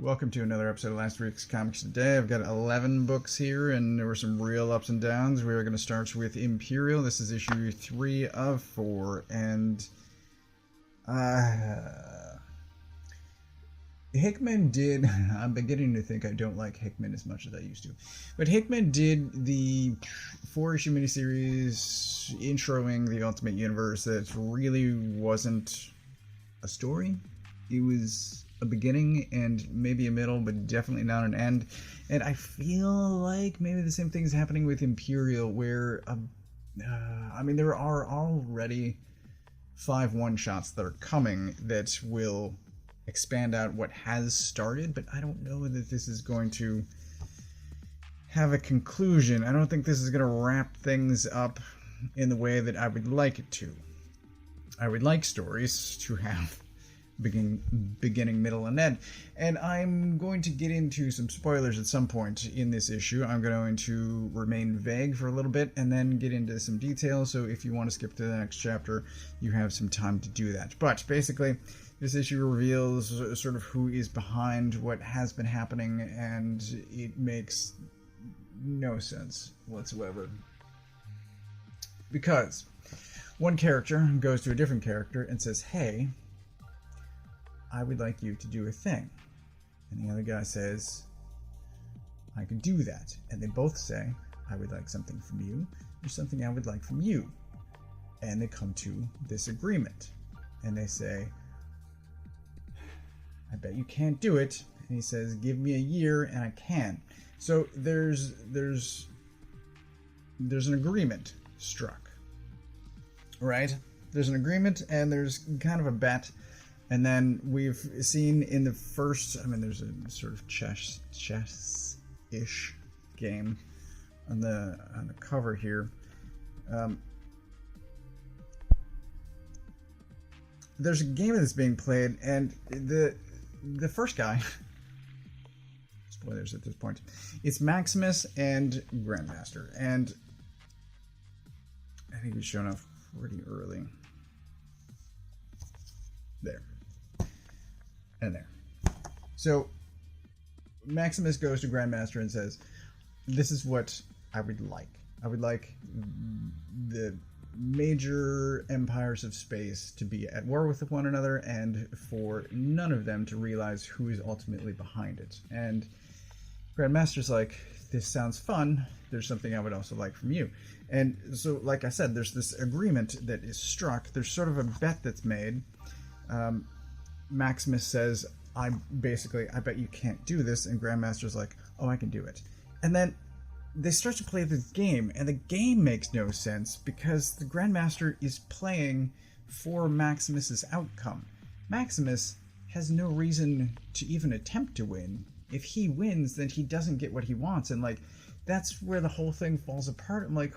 Welcome to another episode of last week's Comics Today. I've got 11 books here, and there were some real ups and downs. We are going to start with Imperial. This is issue 3 of 4, and Hickman did... I'm beginning to think I don't like Hickman as much as I used to. But Hickman did the 4-issue miniseries introing the Ultimate Universe that really wasn't a story. It was a beginning and maybe a middle, but definitely not an end. And I feel like maybe the same thing is happening with Imperial, where there are already 5 one-shots that are coming that will expand out what has started, but I don't know that this is going to have a conclusion. I don't think this is going to wrap things up in the way that I would like it to. I would like stories to have beginning, middle, and end. And I'm going to get into some spoilers at some point in this issue. I'm going to remain vague for a little bit and then get into some details, so if you want to skip to the next chapter, you have some time to do that. But basically, this issue reveals sort of who is behind what has been happening, and it makes no sense whatsoever. Because one character goes to a different character and says, "Hey, I would like you to do a thing." And the other guy says, "I could do that." And they both say, "I would like something from you. There's something I would like from you." And they come to this agreement. And they say, "I bet you can't do it." And he says, "Give me a year and I can." So there's an agreement struck, right? There's an agreement, and there's kind of a bet. And then we've seen in the first, there's a sort of chess-ish game on the cover here. There's a game that's being played, and the first guy, spoilers at this point, it's Maximus and Grandmaster, and I think he's shown off pretty early. There. And there. So Maximus goes to Grandmaster and says, "This is what I would like. I would like the major empires of space to be at war with one another, and for none of them to realize who is ultimately behind it." And Grandmaster's like, "This sounds fun. There's something I would also like from you." And so, like I said, there's this agreement that is struck. There's sort of a bet that's made. Maximus says, I bet you can't do this. And Grandmaster's like, "Oh, I can do it." And then they start to play this game, and the game makes no sense because the Grandmaster is playing for Maximus's outcome. Maximus has no reason to even attempt to win. If he wins, then he doesn't get what he wants. And that's where the whole thing falls apart. I'm like,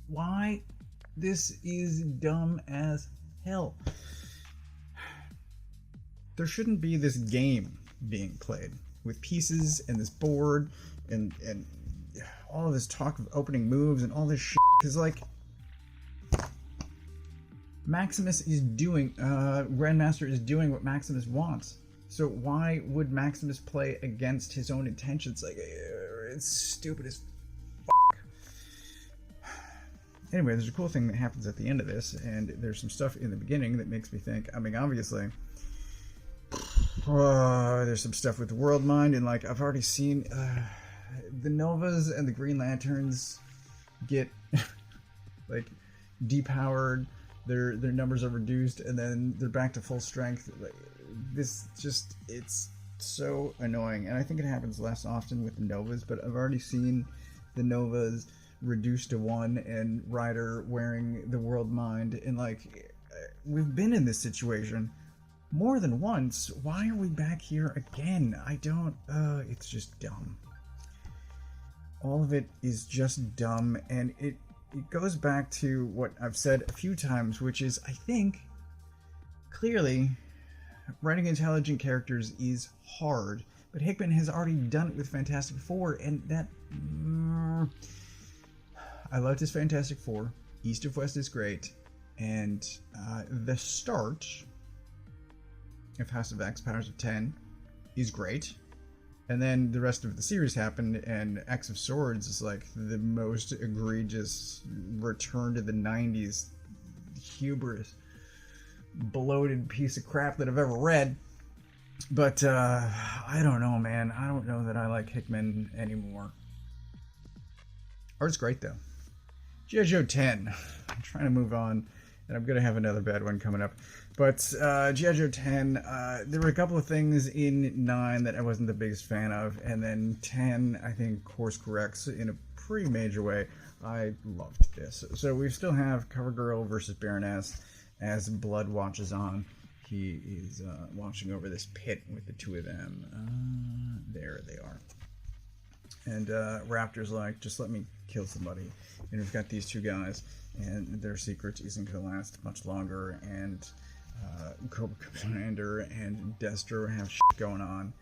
why? This is dumb as hell. There shouldn't be this game being played with pieces and this board and all of this talk of opening moves and all this shit. Because, Maximus is doing, Grandmaster is doing what Maximus wants. So why would Maximus play against his own intentions? It's stupid as fuck. Anyway, there's a cool thing that happens at the end of this, and there's some stuff in the beginning that makes me think, obviously, there's some stuff with the world mind, and I've already seen the Novas and the Green Lanterns get depowered. Their numbers are reduced, and then they're back to full strength. It's so annoying, and I think it happens less often with the Novas, but I've already seen the Novas reduced to 1 and Ryder wearing the world mind, and we've been in this situation more than once. Why are we back here again? It's just dumb. All of it is just dumb, and it goes back to what I've said a few times, which is, I think, clearly, writing intelligent characters is hard, but Hickman has already done it with Fantastic Four, and that... I loved his Fantastic Four. East of West is great, and the start of House of X, Powers of 10, is great. And then the rest of the series happened, and X of Swords is like the most egregious return to the 90s hubris, bloated piece of crap that I've ever read. But I don't know, man. I don't know that I like Hickman anymore. Art's great, though. G.I. Joe 10. I'm trying to move on, and I'm going to have another bad one coming up. But G.I. Joe 10, there were a couple of things in 9 that I wasn't the biggest fan of, and then 10, I think, course corrects in a pretty major way. I loved this. So we still have CoverGirl versus Baroness as Blood watches on. He is watching over this pit with the two of them. There they are. And Raptor's like, just let me kill somebody. And we've got these two guys, and their secret isn't going to last much longer, and Cobra Commander and Destro have shit going on.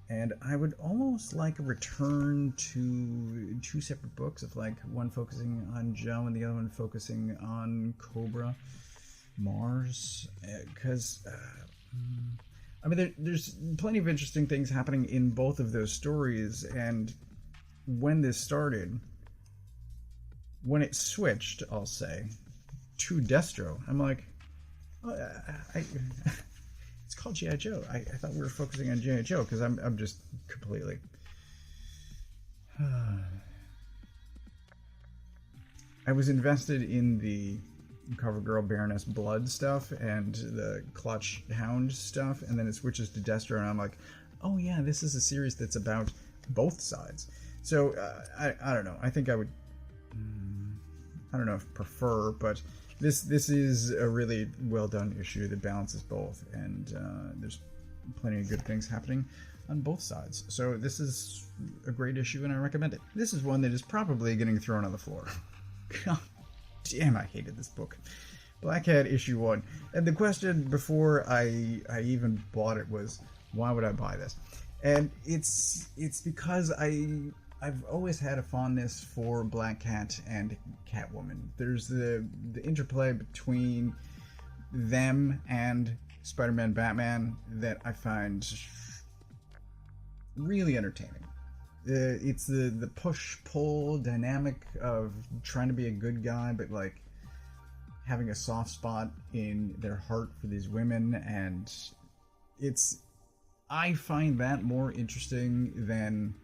And I would almost like a return to 2 separate books of like one focusing on Joe and the other one focusing on Cobra Mars, because I mean there's plenty of interesting things happening in both of those stories. And when this started, when it switched, I'll say, to Destro, I'm like, it's called G.I. Joe. I thought we were focusing on G.I. Joe, because I'm just completely I was invested in the CoverGirl Baroness Blood stuff and the Clutch Hound stuff, and then it switches to Destro, and I'm like, oh yeah, this is a series that's about both sides. So I don't know. I think I would, I don't know if prefer, but this is a really well done issue that balances both, and there's plenty of good things happening on both sides. So this is a great issue, and I recommend it. This is one that is probably getting thrown on the floor. God damn, I hated this book. Black Hat issue 1. And the question before I even bought it was, why would I buy this? And it's because I've always had a fondness for Black Cat and Catwoman. There's the interplay between them and Spider-Man, Batman that I find really entertaining. It's the push-pull dynamic of trying to be a good guy, but like having a soft spot in their heart for these women, and I find that more interesting than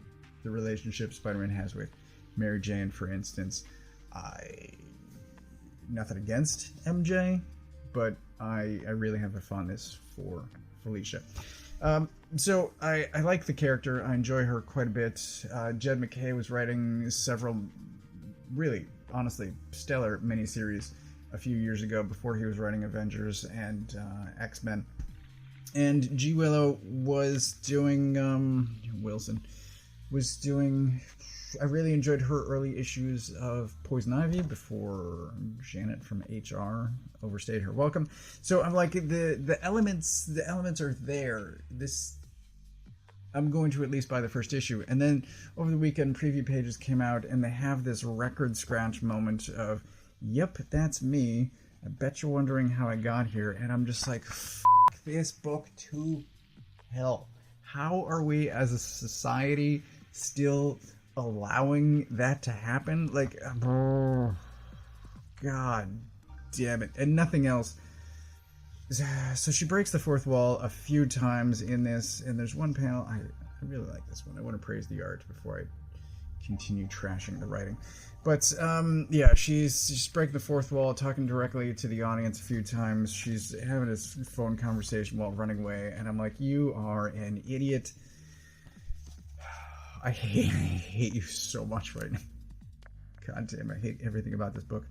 the relationship Spider-Man has with Mary Jane, for instance. Nothing against MJ, but I really have a fondness for Felicia. So I like the character. I enjoy her quite a bit. Jed MacKay was writing several really, honestly, stellar miniseries a few years ago before he was writing Avengers and X-Men. And G. Willow was doing, Wilson was doing, I really enjoyed her early issues of Poison Ivy before Janet from HR overstayed her welcome. So I'm like, the elements are there. I'm going to at least buy the first issue. And then over the weekend, preview pages came out, and they have this record scratch moment of, yep, that's me. I bet you're wondering how I got here. And I'm just like, f*** this book to hell. How are we as a society still allowing that to happen? Like, oh, God damn it. And nothing else. So she breaks the fourth wall a few times in this, and there's one panel, I really like this one. I want to praise the art before I continue trashing the writing. But, yeah, she's breaking the fourth wall, talking directly to the audience a few times. She's having this phone conversation while running away, and I'm like, you are an idiot. I hate you so much right now. God damn, I hate everything about this book.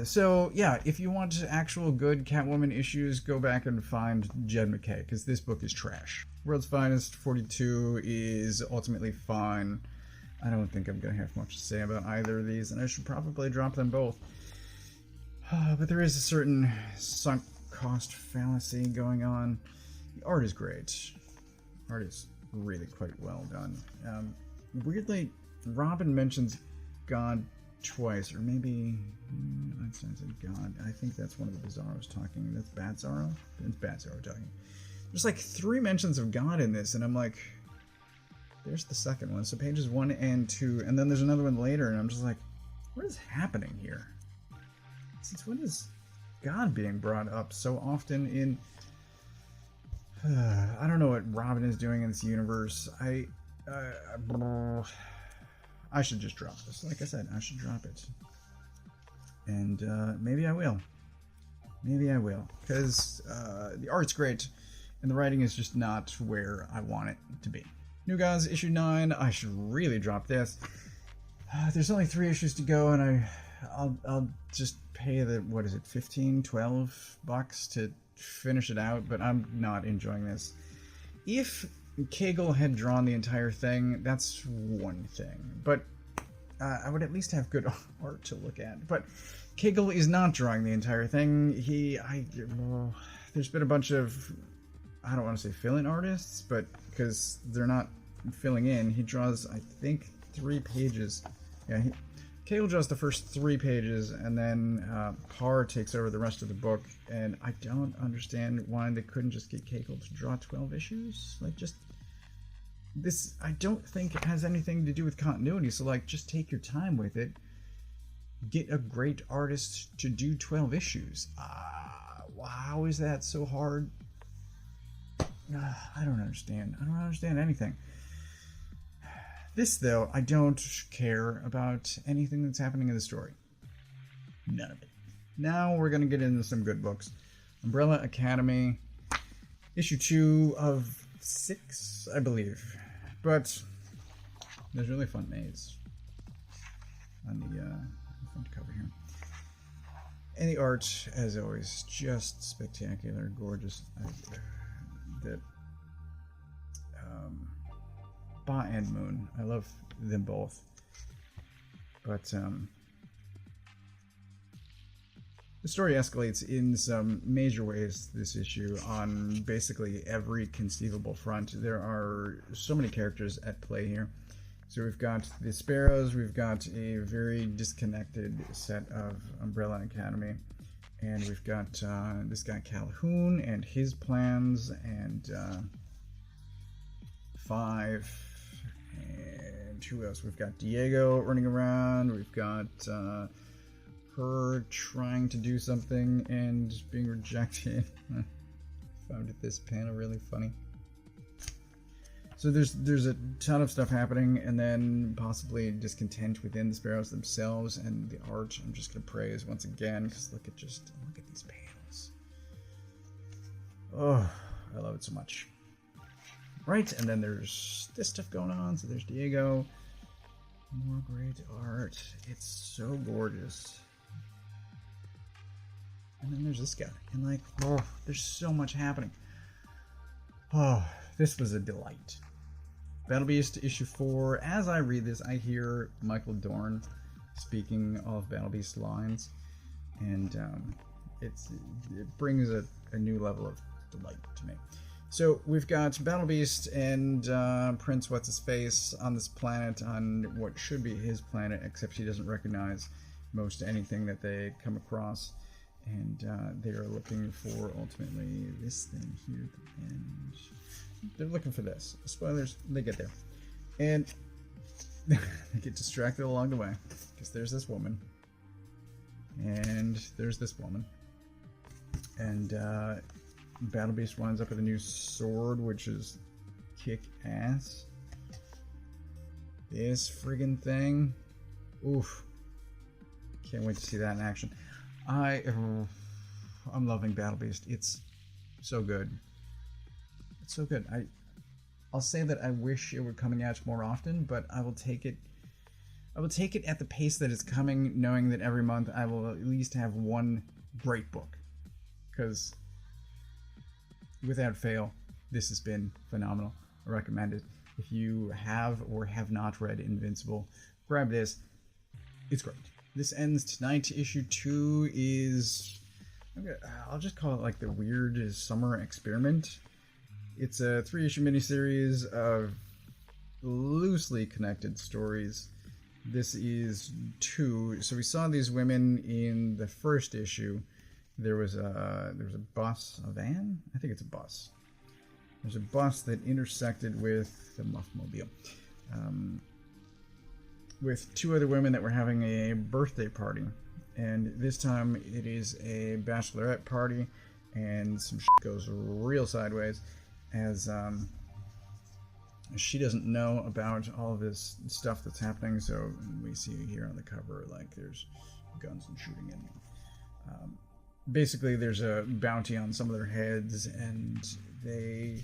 So, yeah, if you want actual good Catwoman issues, go back and find Jed MacKay, because this book is trash. World's Finest 42 is ultimately fine. I don't think I'm going to have much to say about either of these, and I should probably drop them both. But there is a certain sunk cost fallacy going on. The art is great. Art is really quite well done. Weirdly, Robin mentions God twice, or maybe Einstein said God. I think that's one of the Bizarros talking. That's Bad Zorro? It's Bad Zorro talking. There's like 3 mentions of God in this, and I'm like, there's the second one. So pages 1 and 2, and then there's another one later, and I'm just like, what is happening here? Since when is God being brought up so often in... I don't know what Robin is doing in this universe. I should just drop this. Like I said, I should drop it. And maybe I will. Maybe I will. Because the art's great, and the writing is just not where I want it to be. New Gods, issue 9. I should really drop this. There's only 3 issues to go, and I'll just pay the, what is it, 15, 12 bucks to finish it out, but I'm not enjoying this. If Cagle had drawn the entire thing, that's one thing, but I would at least have good art to look at. But Cagle is not drawing the entire thing. There's been a bunch of, I don't want to say fill-in artists, but because they're not filling in, he draws, I think, 3 pages. Yeah, Cagle draws the first 3 pages, and then Parr takes over the rest of the book, and I don't understand why they couldn't just get Cagle to draw 12 issues. Like, just... This, I don't think it has anything to do with continuity, so, like, just take your time with it. Get a great artist to do 12 issues. How is that so hard? I don't understand. I don't understand anything. This, though, I don't care about anything that's happening in the story. None of it. Now we're going to get into some good books. Umbrella Academy, issue 2 of 6, I believe. But there's really fun maze on the front cover here. And the art, as always, just spectacular, gorgeous. Ba and Moon. I love them both. But the story escalates in some major ways this issue on basically every conceivable front. There are so many characters at play here. So we've got the Sparrows, we've got a very disconnected set of Umbrella Academy, and we've got this guy Calhoun and his plans, and Five, and who else? We've got Diego running around, we've got her trying to do something and being rejected. I found this panel really funny. So there's a ton of stuff happening, and then possibly discontent within the Sparrows themselves, and the art I'm just gonna praise once again, because look at these panels. Oh, I love it so much. Right, and then there's this stuff going on. So there's Diego. More great art. It's so gorgeous. And then there's this guy, and like, oh, there's so much happening. Oh, this was a delight. Battle Beast issue 4. As I read this, I hear Michael Dorn speaking of Battle Beast lines, and it brings a new level of delight to me. So we've got Battle Beast and Prince What's-His-Face on this planet, on what should be his planet, except he doesn't recognize most anything that they come across. And they are looking for, ultimately, this thing here at the end. They're looking for this. Spoilers, they get there. And they get distracted along the way. Because there's this woman. And there's this woman. And Battle Beast winds up with a new sword, which is kick-ass. This friggin' thing. Oof. Can't wait to see that in action. I'm loving Battle Beast. It's so good. It's so good. I'll say that I wish it were coming out more often, but I will take it. I will take it at the pace that it's coming, knowing that every month I will at least have one great book. Because without fail, this has been phenomenal. I recommend it. If you have or have not read Invincible, grab this. It's great. This ends tonight. Issue 2 is... I'll just call it like the weird summer experiment. It's a 3-issue miniseries of loosely connected stories. This is 2. So we saw these women in the first issue. There was a bus, a van? I think it's a bus. There's a bus that intersected with the Muffmobile. With two other women that were having a birthday party. And this time it is a bachelorette party, and some shit goes real sideways as she doesn't know about all of this stuff that's happening. So we see here on the cover, like, there's guns and shooting, and basically there's a bounty on some of their heads, and they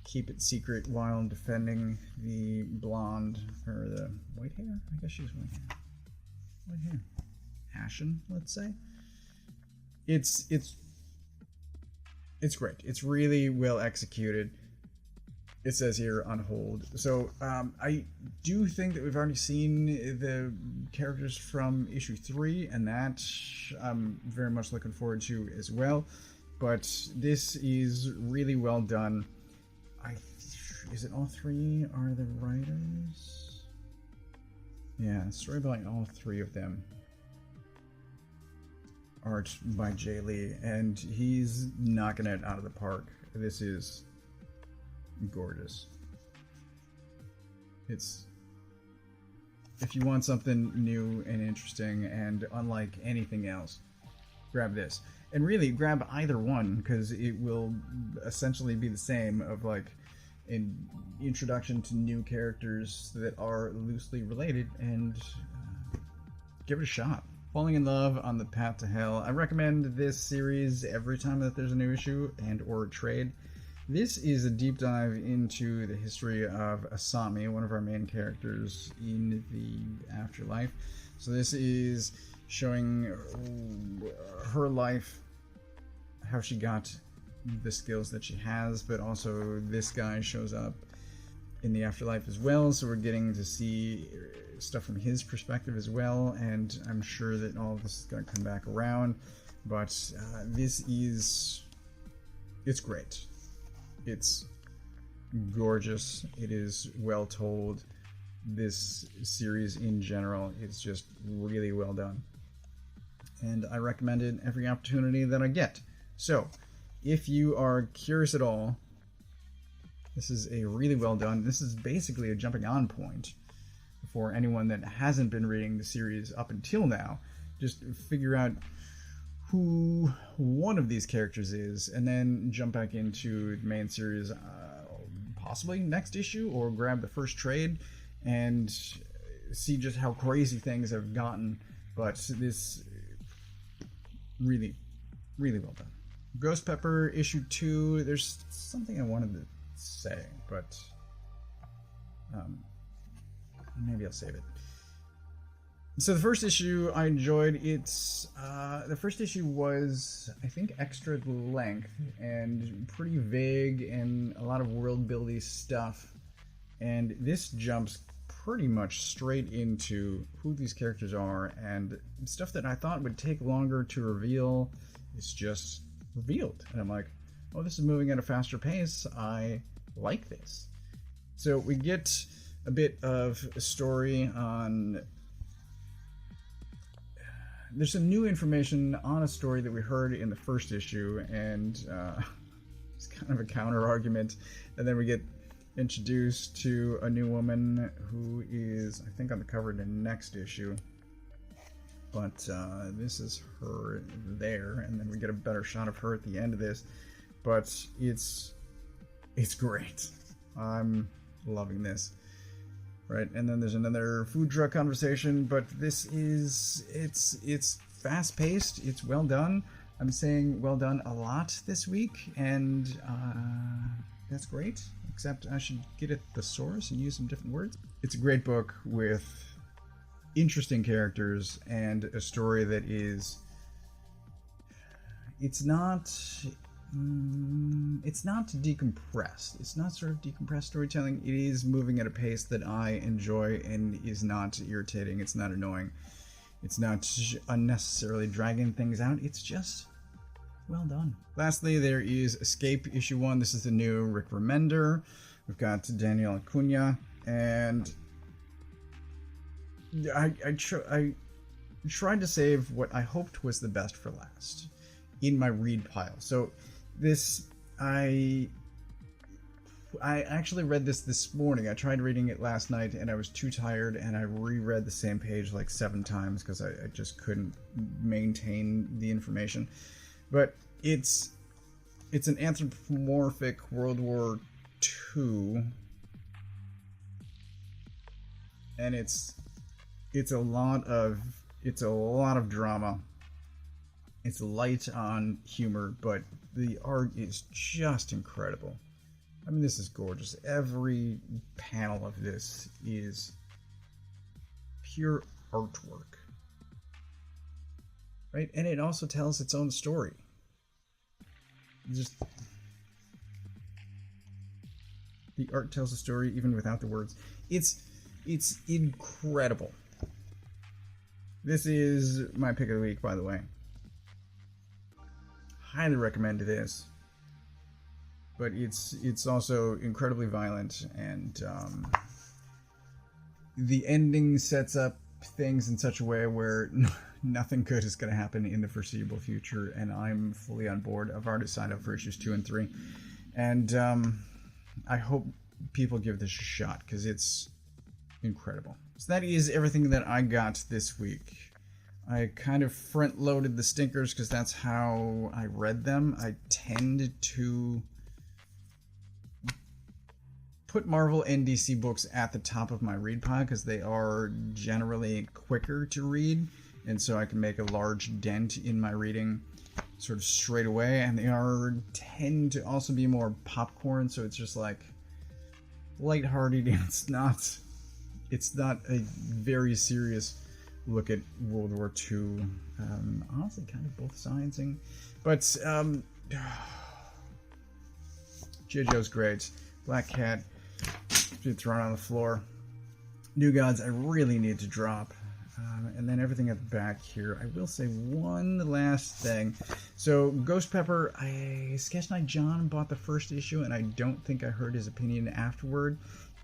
keep it secret while defending the blonde, or the white hair? I guess she's white hair. White hair. Ashen, let's say. It's great. It's really well executed. It says here on hold. So I do think that we've already seen the characters from issue 3, and that I'm very much looking forward to as well. But this is really well done. Is it all 3 are the writers? Yeah, story by all 3 of them. Art by Jay Lee, and he's knocking it out of the park. This is gorgeous. It's, if you want something new and interesting and unlike anything else, grab this. And really grab either one, because it will essentially be the same, of like an introduction to new characters that are loosely related, and give it a shot. Falling in Love on the Path to Hell. I recommend this series every time that there's a new issue and or a trade. This is a deep dive into the history of Asami, one of our main characters in the afterlife. So this is showing her life, how she got the skills that she has, but also this guy shows up in the afterlife as well, so we're getting to see stuff from his perspective as well, and I'm sure that all of this is going to come back around. But this is, it's great. It's gorgeous. It is well told. This series in general is just really well done, and I recommend it every opportunity that I get. So if you are curious at all, this is a really well done, this is basically a jumping on point for anyone that hasn't been reading the series up until now. Just figure out who one of these characters is, and then jump back into the main series, possibly next issue, or grab the first trade and see just how crazy things have gotten. But this, really, really well done. Ghost Pepper issue 2, there's something I wanted to say, but maybe I'll save it. So the first issue I enjoyed. It's the first issue was, I think, extra length and pretty vague and a lot of world building stuff, and this jumps pretty much straight into who these characters are, and stuff that I thought would take longer to reveal is just revealed, and I'm like, oh, this is moving at a faster pace. I like this. So we get a bit of a story on, there's some new information on a story that we heard in the first issue, and it's kind of a counter argument, and then we get introduced to a new woman who is, I think, on the cover of the next issue, but this is her there, and then we get a better shot of her at the end of this. But it's great. I'm loving this. Right, and then there's another food truck conversation, but this is, it's fast-paced, it's well done. I'm saying well done a lot this week, and that's great, except I should get at the source and use some different words. It's a great book with interesting characters and a story that is, it's not decompressed. It's not sort of decompressed storytelling. It is moving at a pace that I enjoy and is not irritating. It's not annoying. It's not unnecessarily dragging things out. It's just well done. Lastly, there is Escape issue 1. This is the new Rick Remender. We've got Daniel Acuna, and I tried to save what I hoped was the best for last in my read pile. So this, I I actually read this morning. I tried reading it last night and I was too tired, and I reread the same page like 7 times because I just couldn't maintain the information. But it's an anthropomorphic World War II, and it's a lot of drama. It's light on humor, but the art is just incredible. I mean, this is gorgeous. Every panel of this is pure artwork, right? And it also tells its own story. Just the art tells a story even without the words. It's incredible. This is my pick of the week, by the way. Highly recommend this. But it's also incredibly violent, and the ending sets up things in such a way where nothing good is going to happen in the foreseeable future, and I'm fully on board. I've already signed up for issues 2 and 3, and I hope people give this a shot because it's incredible. So that is everything that I got this week. I kind of front-loaded the stinkers because that's how I read them. I tend to put Marvel and DC books at the top of my read pile because they are generally quicker to read, and so I can make a large dent in my reading sort of straight away, and they tend to also be more popcorn, so it's just like lighthearted, and it's not a very serious look at World War II. Honestly, kind of both sides, but G.I. Joe's great. Black Cat, thrown on the floor. New Gods, I really need to drop. And then everything at the back here. I will say one last thing. So, Ghost Pepper, Sketch Night John bought the first issue, and I don't think I heard his opinion afterward.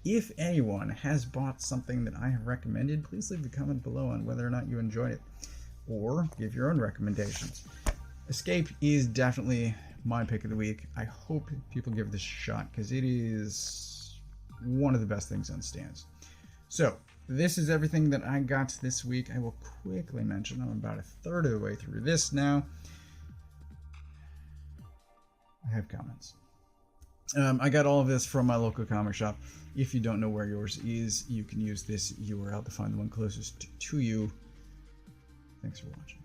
If anyone has bought something that I have recommended, please leave a comment below on whether or not you enjoyed it, or give your own recommendations. Escape is definitely my pick of the week. I hope people give this a shot because it is one of the best things on stands. So, this is everything that I got this week. I will quickly mention I'm about a third of the way through this now. I have comments. I got all of this from my local comic shop. If you don't know where yours is, you can use this URL to find the one closest to you. Thanks for watching.